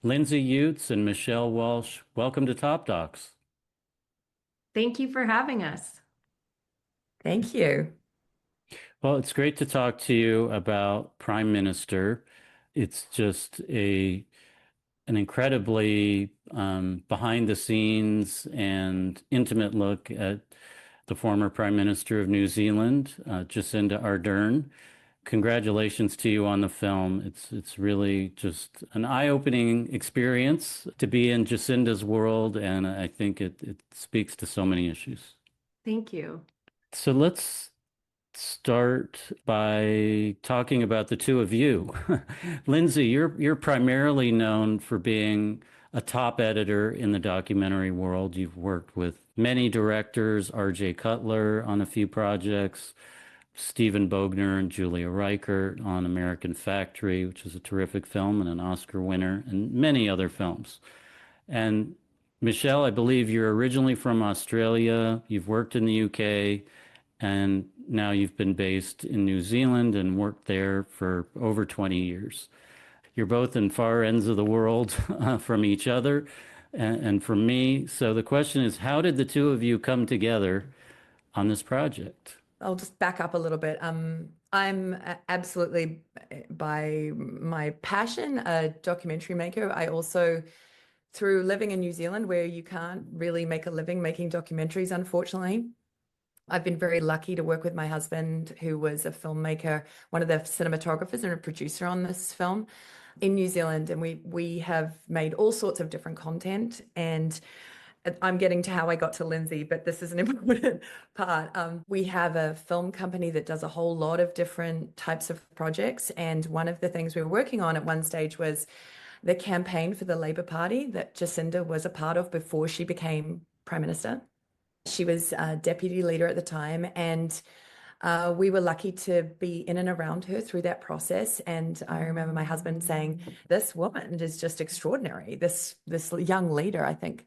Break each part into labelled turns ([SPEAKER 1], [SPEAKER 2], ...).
[SPEAKER 1] Lindsay Utz and Michelle Walshe, welcome to Top Docs.
[SPEAKER 2] Thank you for having us.
[SPEAKER 3] Thank you.
[SPEAKER 1] Well, it's great to talk to you about Prime Minister. It's just an incredibly behind the scenes and intimate look at the former Prime Minister of New Zealand, Jacinda Ardern. Congratulations to you on the film. It's really just an eye-opening experience to be in Jacinda's world, and I think it speaks to so many issues.
[SPEAKER 2] Thank you.
[SPEAKER 1] So let's start by talking about the two of you. Lindsay, you're primarily known for being a top editor in the documentary world. You've worked with many directors, R.J. Cutler on a few projects, Stephen Bogner and Julia Reichert on American Factory, which is a terrific film and an Oscar winner, and many other films. And Michelle, I believe you're originally from Australia. You've worked in the UK, and now you've been based in New Zealand and worked there for over 20 years. You're both in far ends of the world from each other and from me. So the question is, how did the two of you come together on this project?
[SPEAKER 3] I'll just back up a little bit. I'm absolutely, by my passion, a documentary maker. I also, through living in New Zealand, where you can't really make a living making documentaries, unfortunately, I've been very lucky to work with my husband, who was a filmmaker, one of the cinematographers and a producer on this film in New Zealand. And we have made all sorts of different content. And I'm getting to how I got to Lindsay, but this is an important part. We have a film company that does a whole lot of different types of projects. And one of the things we were working on at one stage was the campaign for the Labour Party that Jacinda was a part of before she became Prime Minister. She was deputy leader at the time, and we were lucky to be in and around her through that process. And I remember my husband saying, "This woman is just extraordinary. This young leader." I think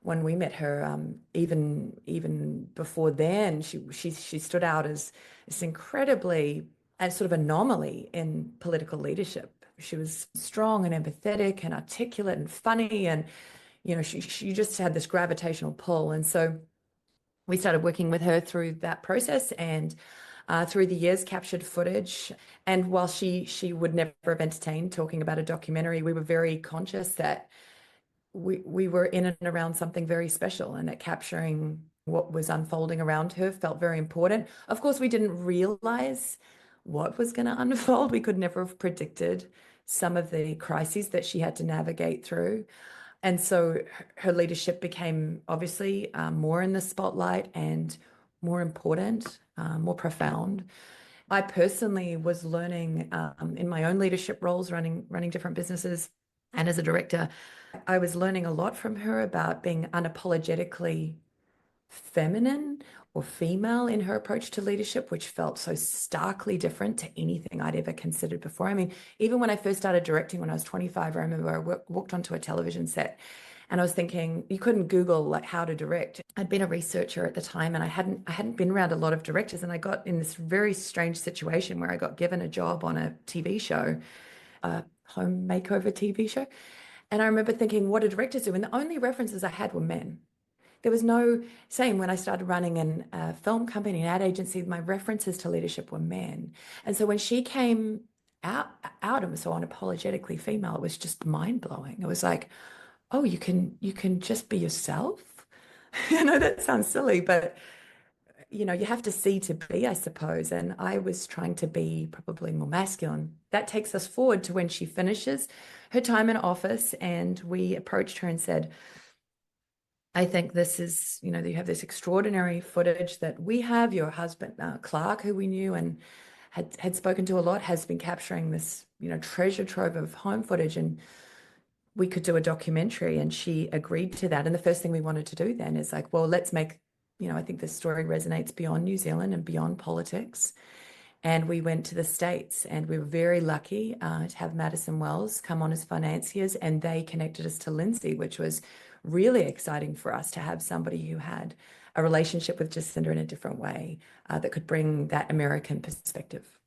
[SPEAKER 3] when we met her, even before then, she stood out as this incredibly as sort of anomaly in political leadership. She was strong and empathetic and articulate and funny, and she just had this gravitational pull. And so we started working with her through that process, and through the years captured footage. And while she would never have entertained talking about a documentary, we were very conscious that we were in and around something very special, and that capturing what was unfolding around her felt very important. Of course, we didn't realize what was going to unfold. We could never have predicted some of the crises that she had to navigate through. And so her leadership became obviously more in the spotlight and more important, more profound. I personally was learning in my own leadership roles, running different businesses, and as a director, I was learning a lot from her about being unapologetically feminine or female in her approach to leadership, which felt so starkly different to anything I'd ever considered before. I mean, even when I first started directing when I was 25, I remember I walked onto a television set and I was thinking, you couldn't Google like how to direct. I'd been a researcher at the time, and I hadn't been around a lot of directors, and I got in this very strange situation where I got given a job on a TV show, a home makeover TV show. And I remember thinking, what do directors do? And the only references I had were men. There was no same when I started running a film company, an ad agency, my references to leadership were men. And so when she came out and was so unapologetically female, it was just mind blowing. It was like, oh, you can just be yourself. I know that sounds silly, but you have to see to be, I suppose. And I was trying to be probably more masculine. That takes us forward to when she finishes her time in office, and we approached her and said, I think this is, you have this extraordinary footage that we have. Your husband, Clark, who we knew and had spoken to a lot, has been capturing this, treasure trove of home footage, and we could do a documentary. And she agreed to that. And the first thing we wanted to do then is like, well, let's make, I think this story resonates beyond New Zealand and beyond politics. And we went to the States, and we were very lucky to have Madison Wells come on as financiers, and they connected us to Lindsay, which was really exciting for us to have somebody who had a relationship with Jacinda in a different way that could bring that American perspective.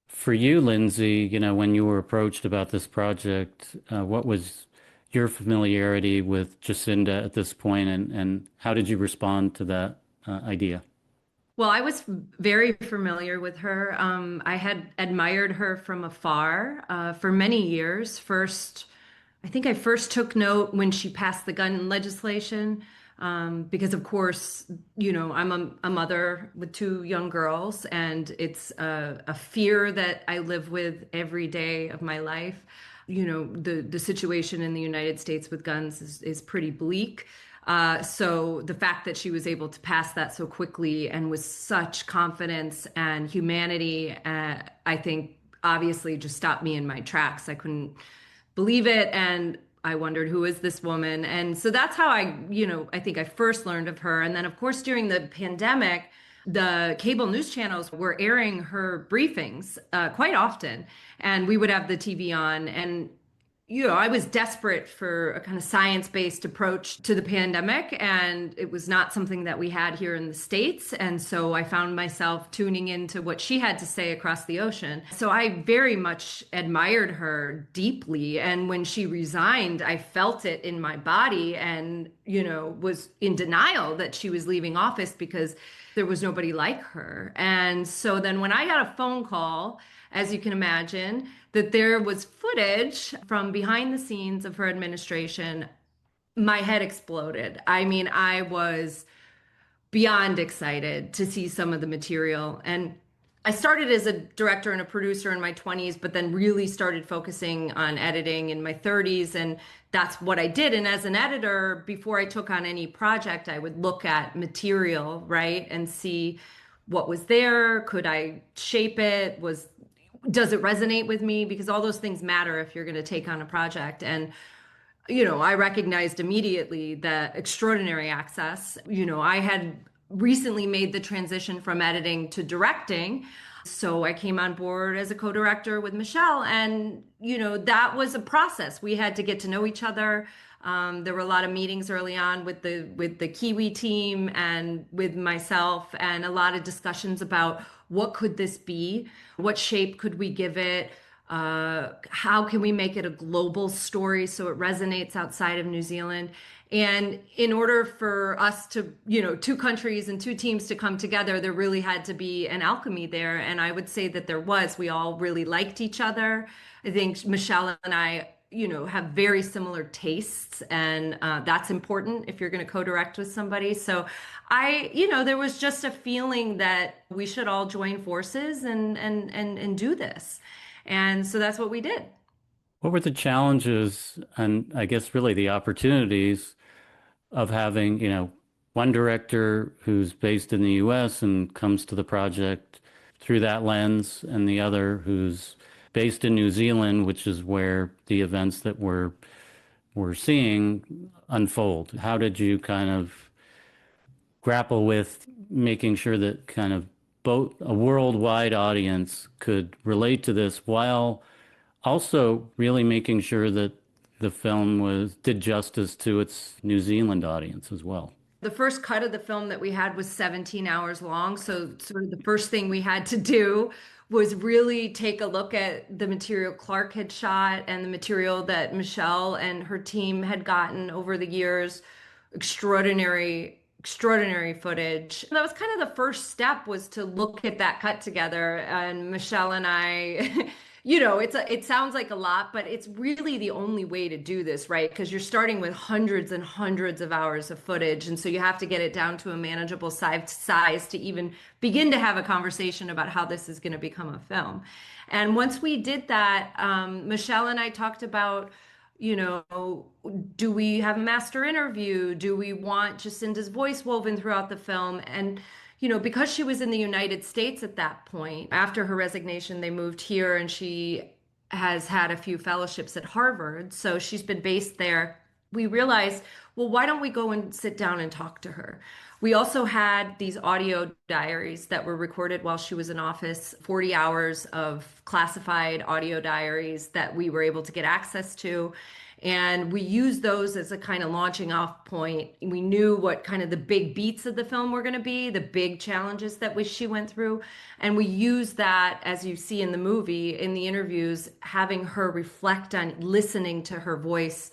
[SPEAKER 1] For you, Lindsay, when you were approached about this project, what was your familiarity with Jacinda at this point, and how did you respond to that idea?
[SPEAKER 2] Well, I was very familiar with her. I had admired her from afar for many years. I think I first took note when she passed the gun legislation, because, of course, I'm a mother with two young girls, and it's a fear that I live with every day of my life. The situation in the United States with guns is pretty bleak. So the fact that she was able to pass that so quickly and with such confidence and humanity, I think obviously just stopped me in my tracks. I couldn't believe it. And I wondered, who is this woman? And so that's how I think I first learned of her. And then, of course, during the pandemic, the cable news channels were airing her briefings quite often. And we would have the TV on. And I was desperate for a kind of science-based approach to the pandemic, and it was not something that we had here in the States. And so I found myself tuning into what she had to say across the ocean. So I very much admired her deeply. And when she resigned, I felt it in my body and, was in denial that she was leaving office because there was nobody like her. And so then when I got a phone call, as you can imagine, that there was footage from behind the scenes of her administration, my head exploded. I mean, I was beyond excited to see some of the material. And I started as a director and a producer in my 20s, but then really started focusing on editing in my 30s. And that's what I did. And as an editor, before I took on any project, I would look at material, right? And see what was there. Could I shape it? Does it resonate with me? Because all those things matter if you're going to take on a project. And I recognized immediately the extraordinary access. I had recently made the transition from editing to directing. So I came on board as a co-director with Michelle, and that was a process. We had to get to know each other. There were a lot of meetings early on with the Kiwi team and with myself, and a lot of discussions about what could this be, what shape could we give it, how can we make it a global story so it resonates outside of New Zealand. And in order for us to, two countries and two teams to come together, there really had to be an alchemy there. And I would say that there was. We all really liked each other. I think Michelle and I, have very similar tastes, and that's important if you're going to co-direct with somebody. So there was just a feeling that we should all join forces and do this. And so that's what we did.
[SPEAKER 1] What were the challenges and I guess really the opportunities of having, one director who's based in the US and comes to the project through that lens, and the other who's based in New Zealand, which is where the events that we're seeing unfold? How did you kind of grapple with making sure that kind of both a worldwide audience could relate to this while also really making sure that the film did justice to its New Zealand audience as well?
[SPEAKER 2] The first cut of the film that we had was 17 hours long. So sort of the first thing we had to do was really take a look at the material Clark had shot and the material that Michelle and her team had gotten over the years. Extraordinary footage. That was kind of the first step, was to look at that cut together. And Michelle and I, it sounds like a lot, but it's really the only way to do this, right? Because you're starting with hundreds and hundreds of hours of footage. And so you have to get it down to a manageable size to even begin to have a conversation about how this is going to become a film. And once we did that, Michelle and I talked about, do we have a master interview? Do we want Jacinda's voice woven throughout the film? And because she was in the United States at that point, after her resignation, they moved here, and she has had a few fellowships at Harvard. So she's been based there. We realized, well, why don't we go and sit down and talk to her? We also had these audio diaries that were recorded while she was in office, 40 hours of classified audio diaries that we were able to get access to. And we used those as a kind of launching off point. We knew what kind of the big beats of the film were going to be, the big challenges that she went through. And we used that, as you see in the movie, in the interviews, having her reflect on listening to her voice,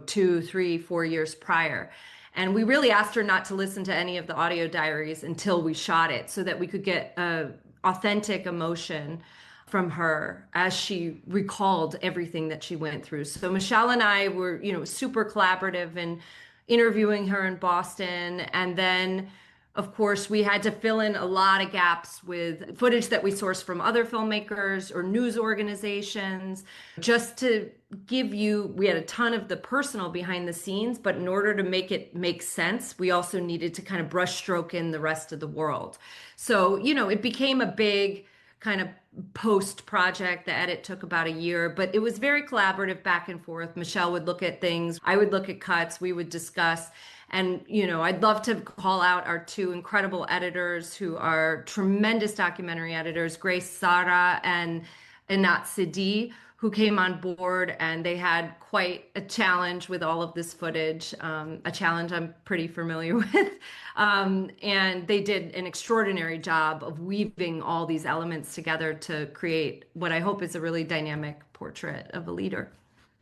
[SPEAKER 2] 2, 3, 4 years prior. And we really asked her not to listen to any of the audio diaries until we shot it so that we could get a authentic emotion from her as she recalled everything that she went through. So Michelle and I were, super collaborative in interviewing her in Boston. And then, of course, we had to fill in a lot of gaps with footage that we sourced from other filmmakers or news organizations, just to give you, we had a ton of the personal behind the scenes, but in order to make it make sense, we also needed to kind of brushstroke in the rest of the world. So, it became a big kind of post project. The edit took about a year, but it was very collaborative, back and forth. Michelle would look at things, I would look at cuts, we would discuss. And, I'd love to call out our two incredible editors who are tremendous documentary editors, Grace Sara and Anat Sidi, who came on board, and they had quite a challenge with all of this footage, a challenge I'm pretty familiar with. And they did an extraordinary job of weaving all these elements together to create what I hope is a really dynamic portrait of a leader.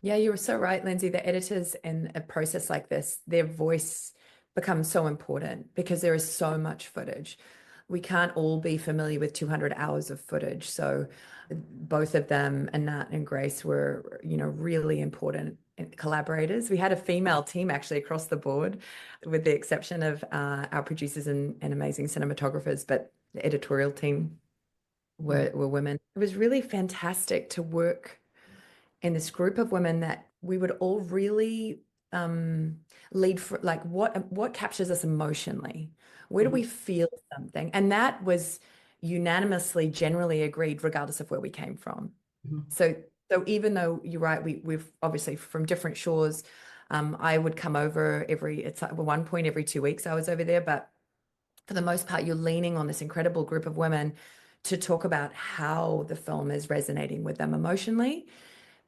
[SPEAKER 3] Yeah, you were so right, Lindsay. The editors in a process like this, their voice becomes so important because there is so much footage. We can't all be familiar with 200 hours of footage. So both of them, Anat and Grace, were, really important collaborators. We had a female team actually across the board, with the exception of our producers and amazing cinematographers, but the editorial team were women. It was really fantastic to work in this group of women that we would all really lead for, like, what captures us emotionally? Where do we feel something? And that was unanimously generally agreed, regardless of where we came from. So even though you're right, we've obviously from different shores. I would come over it's at one point every 2 weeks I was over there, but for the most part, you're leaning on this incredible group of women to talk about how the film is resonating with them emotionally,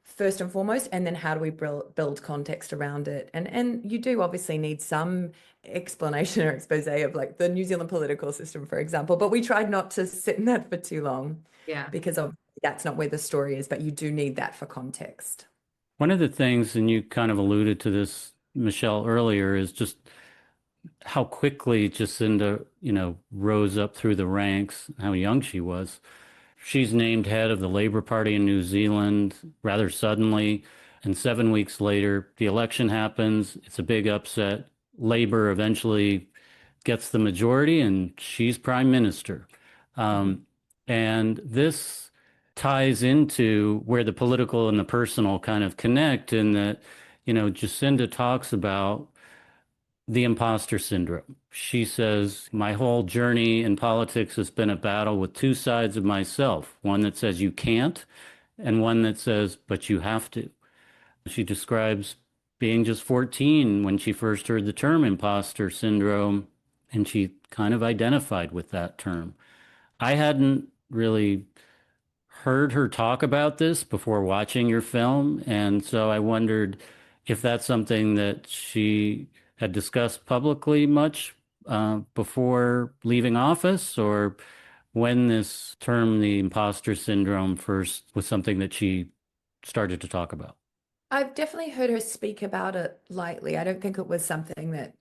[SPEAKER 3] first and foremost, and then how do we build context around it? And you do obviously need some explanation or expose of, like, the New Zealand political system, for example, but we tried not to sit in that for too long.
[SPEAKER 2] Yeah.
[SPEAKER 3] Because that's not where the story is, but you do need that for context.
[SPEAKER 1] One of the things, and you kind of alluded to this, Michelle, earlier, is just how quickly Jacinda, rose up through the ranks, how young she was. She's named head of the Labour Party in New Zealand rather suddenly. And 7 weeks later, the election happens. It's a big upset. Labour eventually gets the majority, and she's prime minister. And this ties into where the political and the personal kind of connect, in that, Jacinda talks about the imposter syndrome. She says, my whole journey in politics has been a battle with two sides of myself, one that says you can't, and one that says, but you have to. She describes being just 14 when she first heard the term imposter syndrome, and she kind of identified with that term. I hadn't really heard her talk about this before watching your film, and so I wondered if that's something that she had discussed publicly much before leaving office, or when this term, the imposter syndrome, first was something that she started to talk about.
[SPEAKER 3] I've definitely heard her speak about it lightly. I don't think it was something that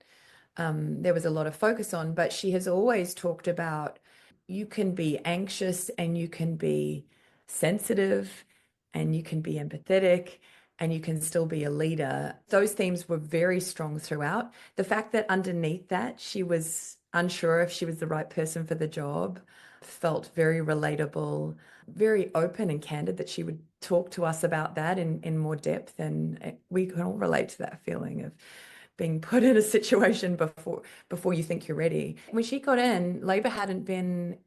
[SPEAKER 3] there was a lot of focus on, but she has always talked about, you can be anxious and you can be sensitive and you can be empathetic and you can still be a leader. Those themes were very strong throughout. The fact that underneath that, she was unsure if she was the right person for the job felt very relatable, very open and candid, that she would talk to us about that in more depth. And we can all relate to that feeling of being put in a situation before you think you're ready. When she got in, Labour hadn't been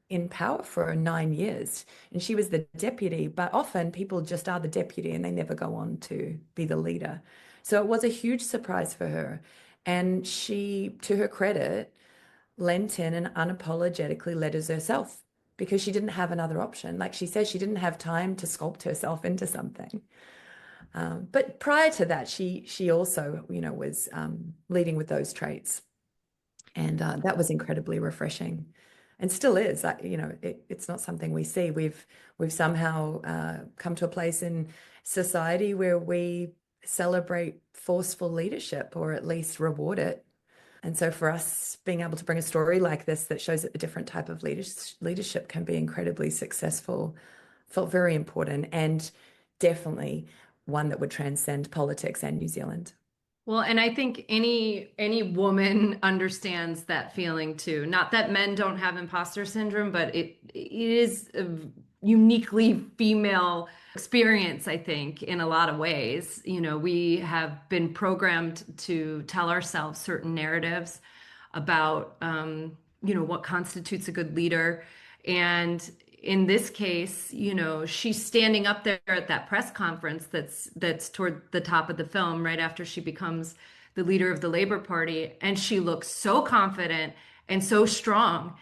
[SPEAKER 3] in power for 9 years, and she was the deputy, but often people just are the deputy and they never go on to be the leader. So it was a huge surprise for her. And she, to her credit, leant in and unapologetically led as herself, because she didn't have another option. Like she says, she didn't have time to sculpt herself into something. But prior to that, she also, was leading with those traits. And that was incredibly refreshing, and still is. It's not something we see. We've somehow come to a place in society where we celebrate forceful leadership or at least reward it. And so for us, being able to bring a story like this that shows that a different type of leadership can be incredibly successful felt very important, and definitely one that would transcend politics and New Zealand.
[SPEAKER 2] Well, and I think any woman understands that feeling too. Not that men don't have imposter syndrome, but it is a uniquely female experience, I think, in a lot of ways. You know, we have been programmed to tell ourselves certain narratives about you know, what constitutes a good leader. And in this case, you know, she's standing up there at that press conference that's toward the top of the film, right after she becomes the leader of the Labor Party, and she looks so confident and so strong.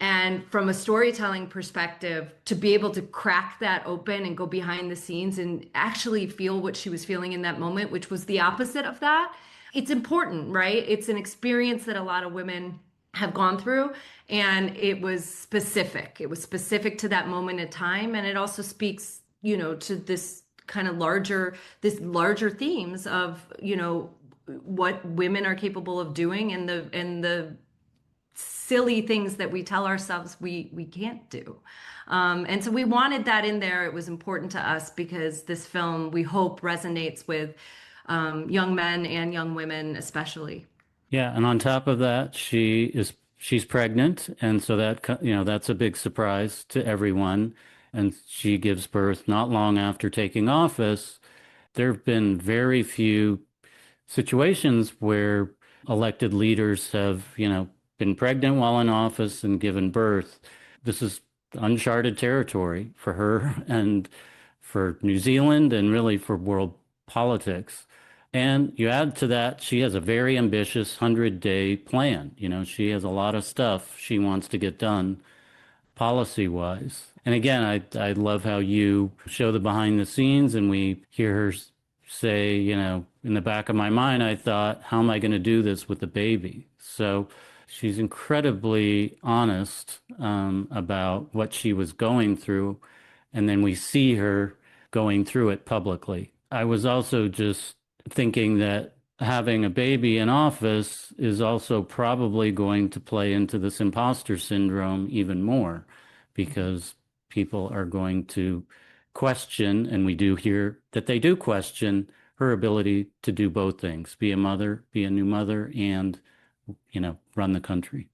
[SPEAKER 2] And from a storytelling perspective, to be able to crack that open and go behind the scenes and actually feel what she was feeling in that moment, which was the opposite of that, it's important, right? It's an experience that a lot of women have gone through, and it was specific. It was specific to that moment in time, and it also speaks, you know, to this kind of larger themes of, you know, what women are capable of doing, and the silly things that we tell ourselves we can't do. And so we wanted that in there. It was important to us because this film, we hope, resonates with young men and young women especially.
[SPEAKER 1] Yeah, and on top of that, she's pregnant, and so that you know that's a big surprise to everyone. And she gives birth not long after taking office. There have been very few situations where elected leaders have, you know, been pregnant while in office and given birth. This is uncharted territory for her and for New Zealand and really for world politics. And you add to that, she has a very ambitious 100-day plan. You know, she has a lot of stuff she wants to get done policy wise. And again, I love how you show the behind the scenes and we hear her say, you know, in the back of my mind, I thought, how am I going to do this with the baby? So she's incredibly honest about what she was going through. And then we see her going through it publicly. I was also just thinking that having a baby in office is also probably going to play into this imposter syndrome even more because people are going to question, and we do hear that they do question her ability to do both things, be a mother, be a new mother, and, you know, run the country.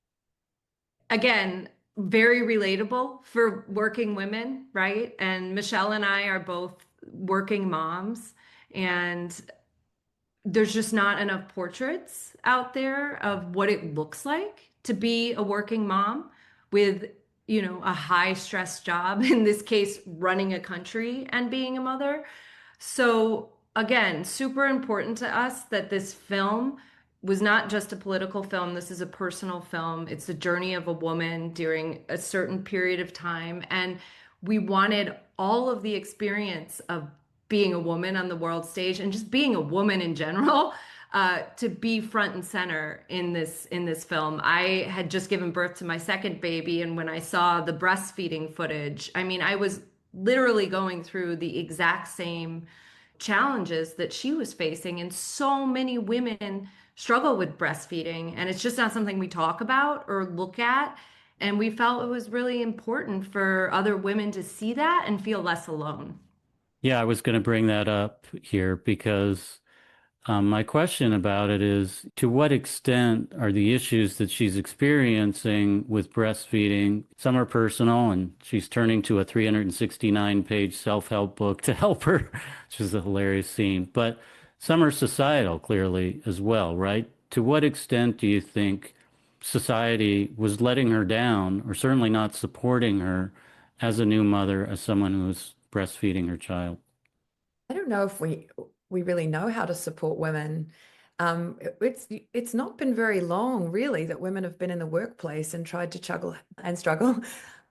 [SPEAKER 2] Again, very relatable for working women, right? And Michelle and I are both working moms, and there's just not enough portraits out there of what it looks like to be a working mom with, you know, a high stress job, in this case, running a country and being a mother. So again, super important to us that this film was not just a political film. This is a personal film. It's the journey of a woman during a certain period of time. And we wanted all of the experience of being a woman on the world stage and just being a woman in general to be front and center in this film. I had just given birth to my second baby, and when I saw the breastfeeding footage, I mean, I was literally going through the exact same challenges that she was facing, and so many women struggle with breastfeeding, and it's just not something we talk about or look at. And we felt it was really important for other women to see that and feel less alone.
[SPEAKER 1] Yeah, I was going to bring that up here because my question about it is, to what extent are the issues that she's experiencing with breastfeeding, some are personal, and she's turning to a 369-page self-help book to help her, which is a hilarious scene, but some are societal, clearly, as well, right? To what extent do you think society was letting her down, or certainly not supporting her as a new mother, as someone who's breastfeeding her child?
[SPEAKER 3] I don't know if we really know how to support women. It's not been very long, really, that women have been in the workplace and tried to juggle and struggle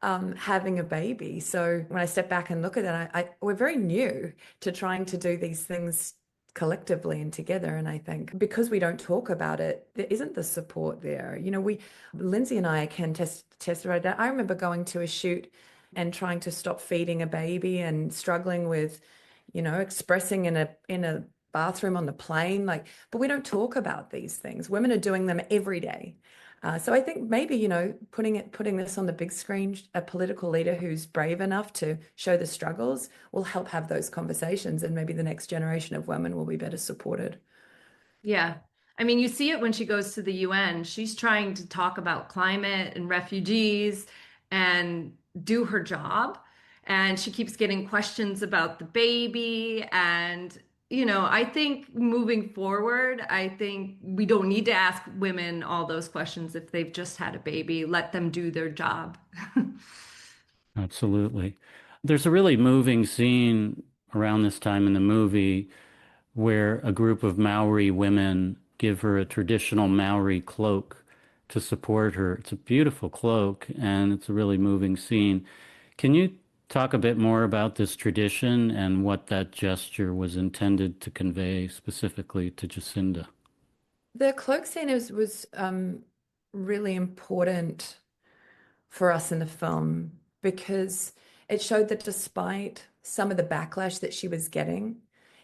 [SPEAKER 3] having a baby. So when I step back and look at that, we're very new to trying to do these things collectively and together. And I think because we don't talk about it, there isn't the support there. You know, Lindsay and I can testify that. I remember going to a shoot and trying to stop feeding a baby and struggling with, you know, expressing in a bathroom on the plane, like, but we don't talk about these things. Women are doing them every day. So I think maybe, putting this on the big screen, a political leader who's brave enough to show the struggles will help have those conversations, and maybe the next generation of women will be better supported.
[SPEAKER 2] Yeah. I mean, you see it when she goes to the UN. She's trying to talk about climate and refugees and do her job. And she keeps getting questions about the baby. And, I think moving forward, I think we don't need to ask women all those questions if they've just had a baby. Let them do their job.
[SPEAKER 1] Absolutely. There's a really moving scene around this time in the movie where a group of Maori women give her a traditional Maori cloak to support her. It's a beautiful cloak and it's a really moving scene. Can you talk a bit more about this tradition and what that gesture was intended to convey specifically to Jacinda?
[SPEAKER 3] The cloak scene was really important for us in the film because it showed that despite some of the backlash that she was getting,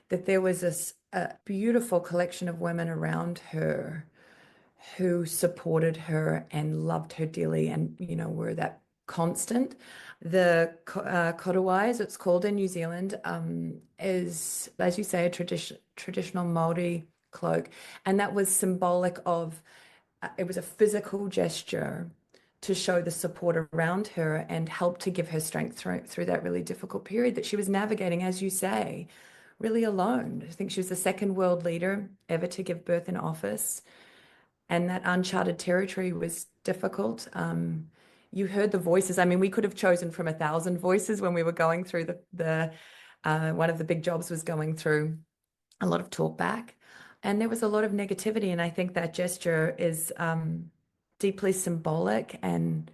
[SPEAKER 3] that there was a beautiful collection of women around her who supported her and loved her dearly and, were that constant. The korowai, as it's called in New Zealand, is, as you say, a traditional Māori cloak. And that was symbolic of, it was a physical gesture to show the support around her and help to give her strength through that really difficult period that she was navigating, as you say, really alone. I think she was the second world leader ever to give birth in office. And that uncharted territory was difficult. You heard the voices. I mean, we could have chosen from 1,000 voices when we were going through the one of the big jobs was going through a lot of talk back. And there was a lot of negativity. And I think that gesture is deeply symbolic and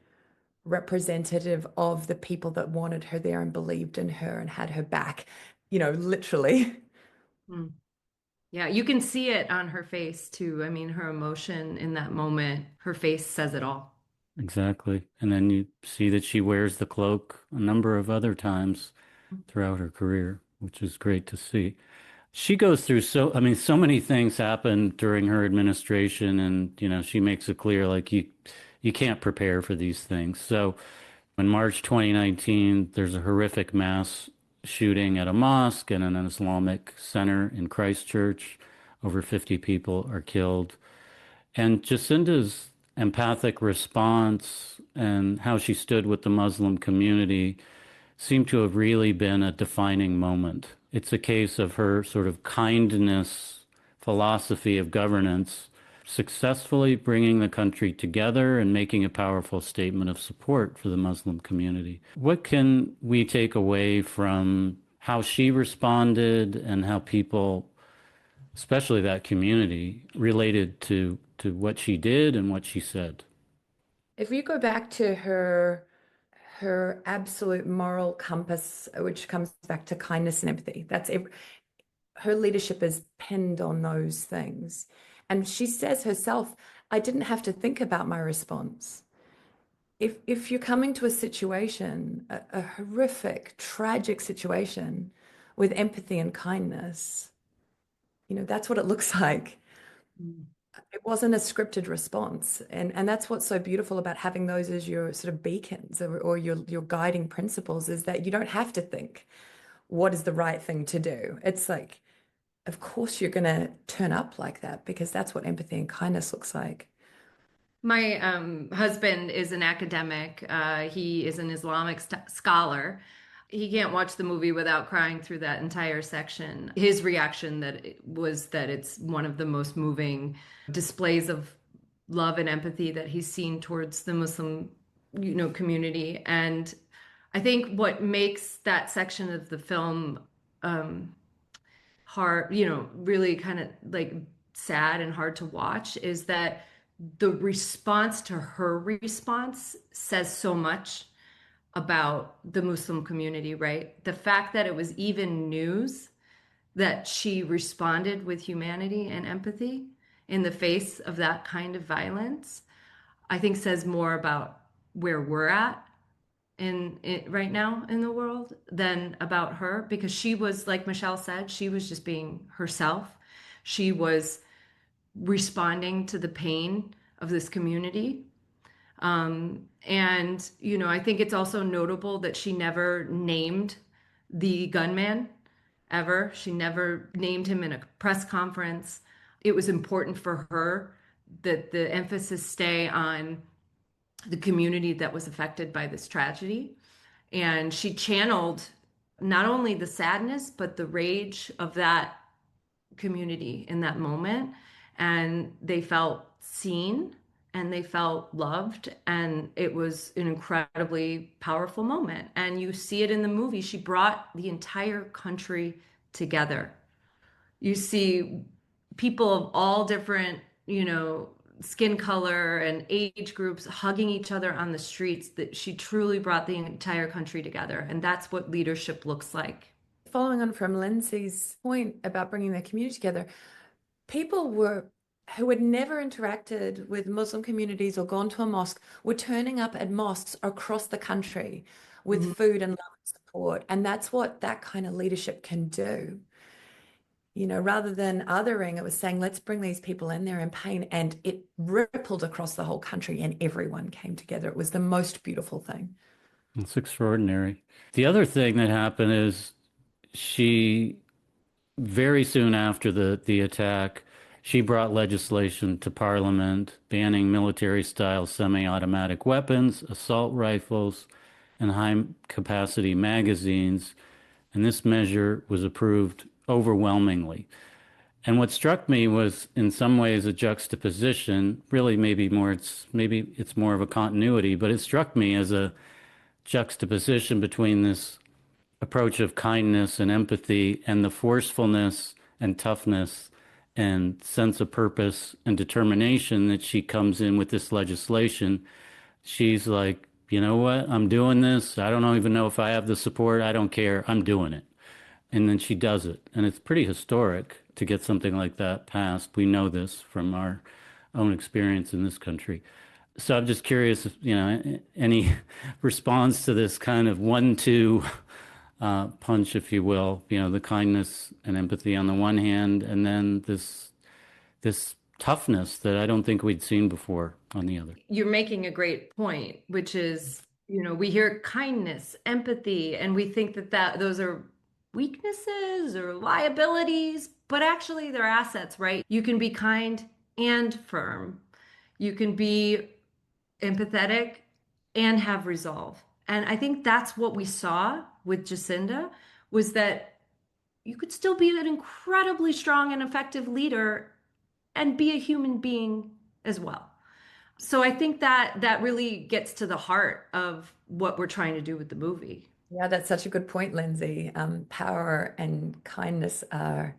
[SPEAKER 3] representative of the people that wanted her there and believed in her and had her back, literally.
[SPEAKER 2] Mm. Yeah, you can see it on her face too. I mean, her emotion in that moment, her face says it all.
[SPEAKER 1] Exactly. And then you see that she wears the cloak a number of other times throughout her career, which is great to see. She goes through so many things happen during her administration and, she makes it clear like you can't prepare for these things. So in March 2019, there's a horrific mass shooting at a mosque and an Islamic center in Christchurch. Over 50 people are killed. And Jacinda's empathic response and how she stood with the Muslim community seem to have really been a defining moment. It's a case of her sort of kindness philosophy of governance successfully bringing the country together and making a powerful statement of support for the Muslim community. What can we take away from how she responded and how people, especially that community, related to what she did and what she said?
[SPEAKER 3] If you go back to her absolute moral compass, which comes back to kindness and empathy, her leadership is pinned on those things. And she says herself, I didn't have to think about my response. If you're coming to a situation, a horrific, tragic situation with empathy and kindness, that's what it looks like.
[SPEAKER 2] Mm.
[SPEAKER 3] It wasn't a scripted response. And that's what's so beautiful about having those as your sort of beacons or your guiding principles is that you don't have to think what is the right thing to do. It's like, of course you're going to turn up like that because that's what empathy and kindness looks like.
[SPEAKER 2] My husband is an academic. He is an Islamic scholar. He can't watch the movie without crying through that entire section. His reaction was that it's one of the most moving displays of love and empathy that he's seen towards the Muslim, community. And I think what makes that section of the film hard, really kind of like sad and hard to watch is that the response to her response says so much about the Muslim community, right? The fact that it was even news that she responded with humanity and empathy in the face of that kind of violence, I think says more about where we're at right now in the world than about her, because she was, like Michelle said, she was just being herself. She was responding to the pain of this community. And, I think it's also notable that she never named the gunman ever. She never named him in a press conference. It was important for her that the emphasis stay on the community that was affected by this tragedy. And she channeled not only the sadness, but the rage of that community in that moment. And they felt seen and they felt loved. And it was an incredibly powerful moment. And you see it in the movie. She brought the entire country together. You see people of all different, skin color and age groups hugging each other on the streets, that she truly brought the entire country together. And that's what leadership looks like.
[SPEAKER 3] Following on from Lindsay's point about bringing their community together, people who had never interacted with Muslim communities or gone to a mosque were turning up at mosques across the country with food and love and support. And that's what that kind of leadership can do. Rather than othering, it was saying, let's bring these people in there in pain. And it rippled across the whole country and everyone came together. It was the most beautiful thing.
[SPEAKER 1] It's extraordinary. The other thing that happened is she, very soon after the attack, she brought legislation to Parliament banning military-style semi-automatic weapons, assault rifles, and high-capacity magazines. And this measure was approved overwhelmingly. And what struck me was, in some ways, a juxtaposition. Really, maybe it's more of a continuity, but it struck me as a juxtaposition between this approach of kindness and empathy and the forcefulness and toughness and sense of purpose and determination that she comes in with this legislation. She's like, you know what? I'm doing this. I don't even know if I have the support. I don't care. I'm doing it. And then she does it. And it's pretty historic to get something like that passed. We know this from our own experience in this country. So I'm just curious if, any response to this kind of 1-2 punch, if you will, the kindness and empathy on the one hand, and then this toughness that I don't think we'd seen before on the other.
[SPEAKER 2] You're making a great point, which is, we hear kindness, empathy, and we think that those are weaknesses or liabilities, but actually they're assets, right? You can be kind and firm. You can be empathetic and have resolve. And I think that's what we saw with Jacinda, was that you could still be an incredibly strong and effective leader and be a human being as well. So I think that really gets to the heart of what we're trying to do with the movie.
[SPEAKER 3] Yeah, that's such a good point, Lindsay. Power and kindness are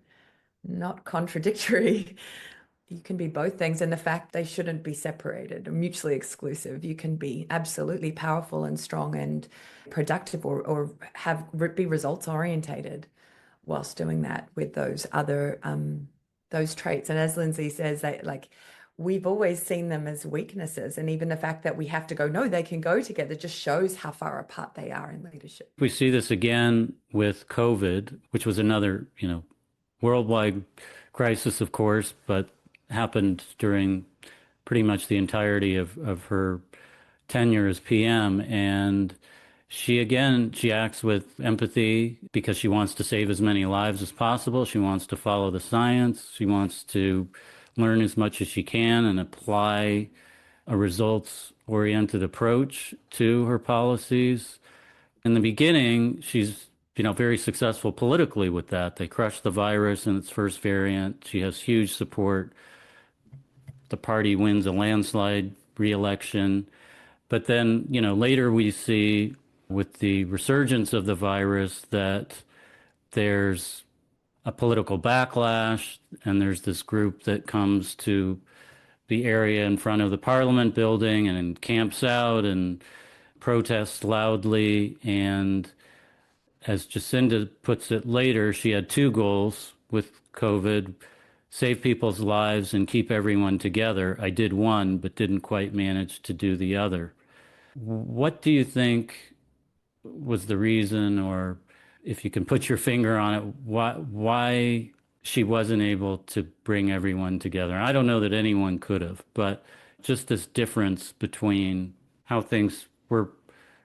[SPEAKER 3] not contradictory. You can be both things, and the fact they shouldn't be separated or mutually exclusive. You can be absolutely powerful and strong and productive, or be results orientated whilst doing that with those other those traits. And as Lindsay says, we've always seen them as weaknesses, and even the fact that we have to go, no, they can go together, just shows how far apart they are in leadership.
[SPEAKER 1] We see this again with COVID, which was another, worldwide crisis, of course, but happened during pretty much the entirety of her tenure as PM. And she acts with empathy because she wants to save as many lives as possible. She wants to follow the science. She wants to learn as much as she can and apply a results-oriented approach to her policies. In the beginning, she's very successful politically with that. They crushed the virus in its first variant. She has huge support. The party wins a landslide re-election. But then, later we see with the resurgence of the virus that there's a political backlash, and there's this group that comes to the area in front of the Parliament building and camps out and protests loudly. And as Jacinda puts it later, she had two goals with COVID: save people's lives and keep everyone together. I did one, but didn't quite manage to do the other. What do you think was the reason, or if you can put your finger on it, why she wasn't able to bring everyone together. I don't know that anyone could have, but just this difference between how things were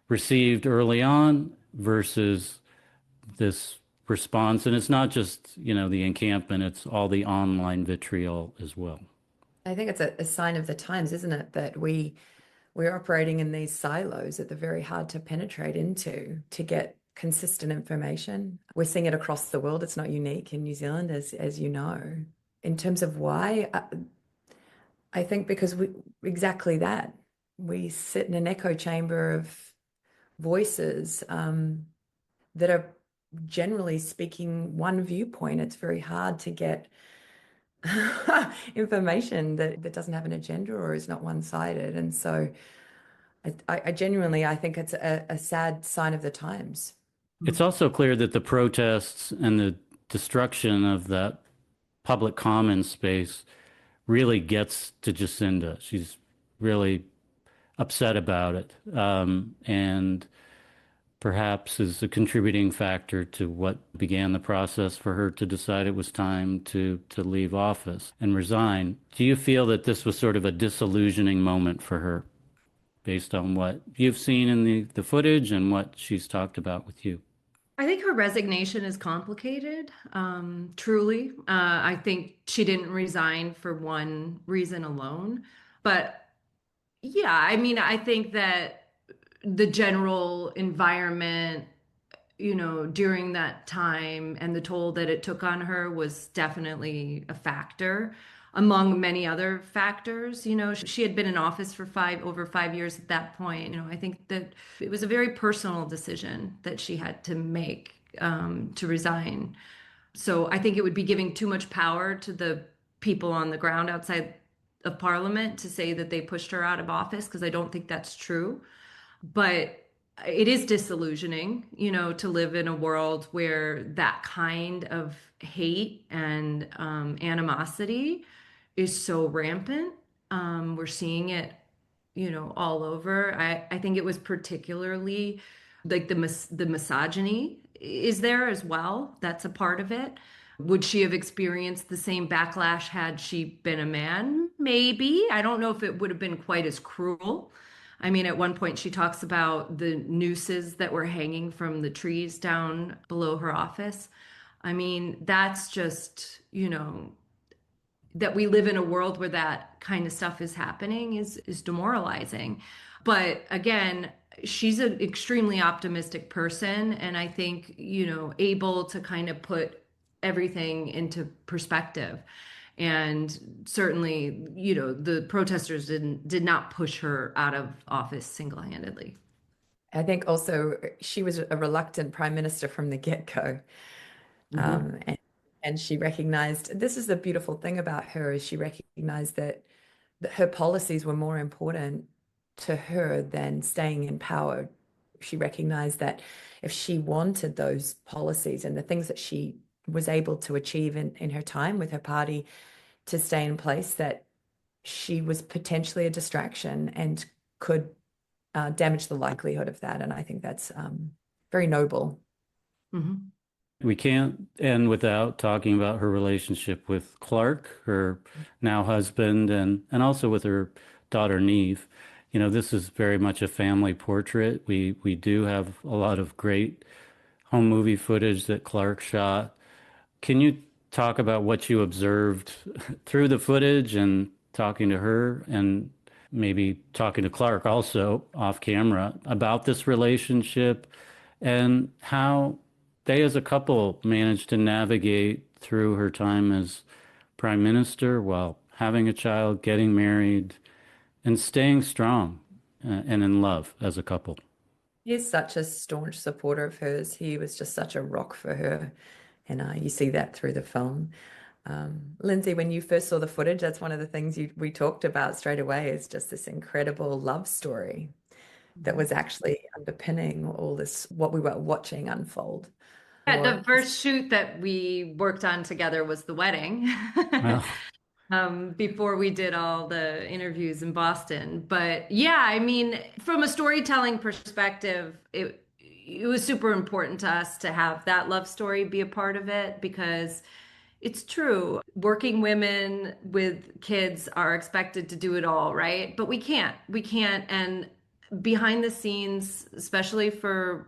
[SPEAKER 1] received early on versus this response. And it's not just, the encampment, it's all the online vitriol as well.
[SPEAKER 3] I think it's a sign of the times, isn't it, that we're operating in these silos that they're very hard to penetrate into to get consistent information. We're seeing it across the world. It's not unique in New Zealand, as you know. In terms of why, I think because we exactly that. We sit in an echo chamber of voices that are generally speaking one viewpoint. It's very hard to get information that doesn't have an agenda or is not one-sided. And so I genuinely, I think it's a sad sign of the times.
[SPEAKER 1] It's also clear that the protests and the destruction of that public commons space really gets to Jacinda. She's really upset about it, and perhaps is a contributing factor to what began the process for her to decide it was time to leave office and resign. Do you feel that this was sort of a disillusioning moment for her, based on what you've seen in the footage and what she's talked about with you?
[SPEAKER 2] I think her resignation is complicated, truly. I think she didn't resign for one reason alone. But yeah, I mean, I think that the general environment, during that time and the toll that it took on her was definitely a factor among many other factors. She had been in office for over 5 years at that point. I think that it was a very personal decision that she had to make, to resign. So I think it would be giving too much power to the people on the ground outside of Parliament to say that they pushed her out of office, because I don't think that's true. But it is disillusioning, to live in a world where that kind of hate and animosity is so rampant. We're seeing it, all over. I think it was particularly like the misogyny is there as well. That's a part of it. Would she have experienced the same backlash had she been a man? Maybe. I don't know if it would have been quite as cruel. I mean, at one point she talks about the nooses that were hanging from the trees down below her office. I mean, that's just, that we live in a world where that kind of stuff is happening is demoralizing. But again, she's an extremely optimistic person, and I think, able to kind of put everything into perspective. And certainly, the protesters did not push her out of office single-handedly.
[SPEAKER 3] I think also she was a reluctant prime minister from the get-go.
[SPEAKER 2] Mhm.
[SPEAKER 3] And she recognized, this is the beautiful thing about her, is she recognized that her policies were more important to her than staying in power. She recognized that if she wanted those policies and the things that she was able to achieve in her time with her party to stay in place, that she was potentially a distraction and could damage the likelihood of that. And I think that's very noble.
[SPEAKER 2] Mhm.
[SPEAKER 1] We can't end without talking about her relationship with Clark, her now husband, and also with her daughter Neve. This is very much a family portrait. We do have a lot of great home movie footage that Clark shot. Can you talk about what you observed through the footage and talking to her, and maybe talking to Clark also off camera about this relationship and how they as a couple managed to navigate through her time as prime minister while having a child, getting married, and staying strong and in love as a couple?
[SPEAKER 3] He's such a staunch supporter of hers. He was just such a rock for her. And you see that through the film. Lindsay, when you first saw the footage, that's one of the things we talked about straight away, is just this incredible love story that was actually underpinning all this, what we were watching unfold.
[SPEAKER 2] Yeah,
[SPEAKER 3] Or
[SPEAKER 2] the first shoot that we worked on together was the wedding.
[SPEAKER 1] Well,
[SPEAKER 2] Before we did all the interviews in Boston. But yeah, I mean, from a storytelling perspective, it was super important to us to have that love story be a part of it because it's true. Working women with kids are expected to do it all, right? But we can't. We can't. And behind the scenes, especially for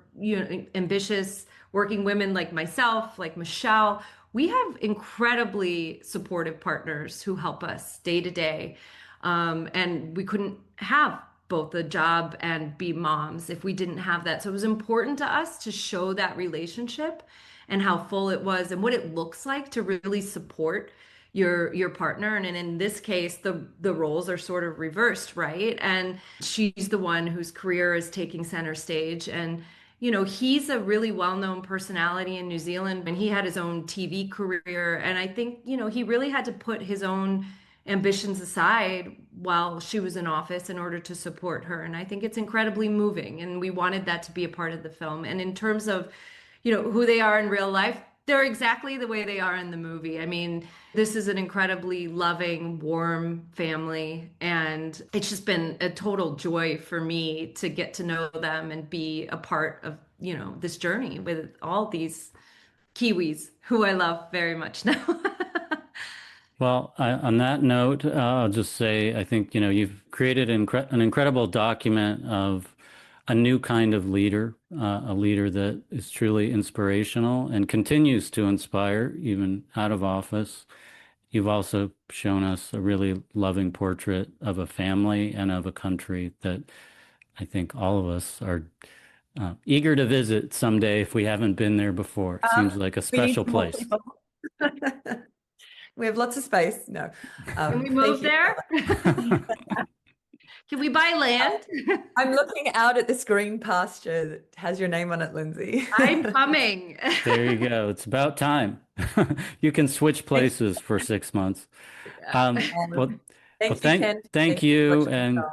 [SPEAKER 2] ambitious working women like myself, like Michelle, we have incredibly supportive partners who help us day to day. And we couldn't have both a job and be moms if we didn't have that. So it was important to us to show that relationship and how full it was and what it looks like to really support your partner. And in this case, the roles are sort of reversed, right? And she's the one whose career is taking center stage. And he's a really well-known personality in New Zealand, and he had his own TV career. And I think, he really had to put his own ambitions aside while she was in office in order to support her. And I think it's incredibly moving. And we wanted that to be a part of the film. And in terms of, who they are in real life, they're exactly the way they are in the movie. I mean, this is an incredibly loving, warm family. And it's just been a total joy for me to get to know them and be a part of, this journey with all these Kiwis who I love very much now.
[SPEAKER 1] Well, on that note, I'll just say I think you've created an incredible document of a new kind of leader, a leader that is truly inspirational and continues to inspire even out of office. You've also shown us a really loving portrait of a family and of a country that I think all of us are eager to visit someday if we haven't been there before. It seems like a
[SPEAKER 3] We need
[SPEAKER 1] special
[SPEAKER 3] more
[SPEAKER 1] place.
[SPEAKER 3] people. We have lots of space. No.
[SPEAKER 2] Can we move there? Can we buy land?
[SPEAKER 3] I'm looking out at this green pasture that has your name on it, Lindsay.
[SPEAKER 2] I'm coming.
[SPEAKER 1] There you go. It's about time. You can switch places for 6 months. Well,
[SPEAKER 3] Thank you, Ken.
[SPEAKER 1] thank you, and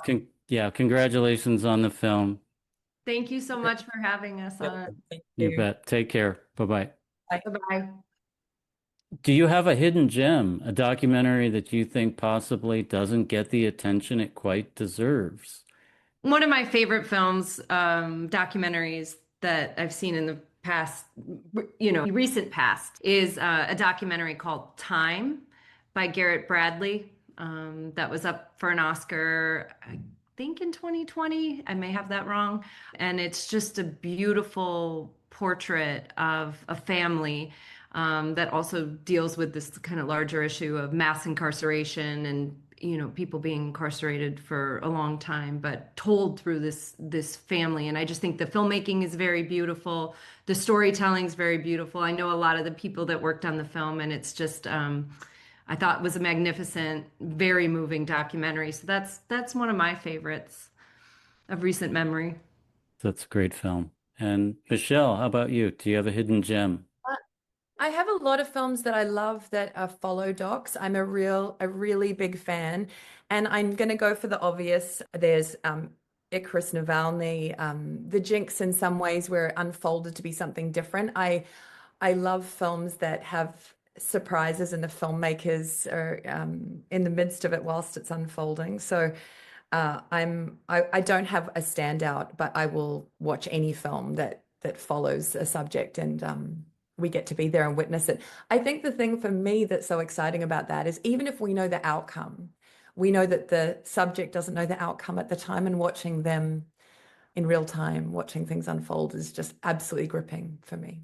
[SPEAKER 1] congratulations on the film.
[SPEAKER 2] Thank you so much for having us on.
[SPEAKER 3] Thank
[SPEAKER 1] You
[SPEAKER 3] you.
[SPEAKER 1] bet. Take care. Bye-bye.
[SPEAKER 2] Bye-bye.
[SPEAKER 1] Do you have a hidden gem, a documentary that you think possibly doesn't get the attention it quite deserves?
[SPEAKER 2] One of my favorite films, documentaries that I've seen in the past, recent past, is a documentary called Time by Garrett Bradley. That was up for an Oscar, I think in 2020. I may have that wrong. And it's just a beautiful portrait of a family that also deals with this kind of larger issue of mass incarceration and people being incarcerated for a long time, but told through this family. And I just think the filmmaking is very beautiful. The storytelling is very beautiful. I know a lot of the people that worked on the film, and it's just I thought it was a magnificent, very moving documentary. So that's one of my favorites of recent memory.
[SPEAKER 1] That's a great film. And Michelle, how about you? Do you have a hidden gem?
[SPEAKER 3] I have a lot of films that I love that are follow docs. I'm a really big fan, and I'm going to go for the obvious. There's Icarus Navalny, The Jinx in some ways where it unfolded to be something different. I love films that have surprises and the filmmakers are in the midst of it whilst it's unfolding. So I don't have a standout, but I will watch any film that follows a subject and we get to be there and witness it. I think the thing for me that's so exciting about that is even if we know the outcome, we know that the subject doesn't know the outcome at the time, and watching them in real time, watching things unfold is just absolutely gripping for me.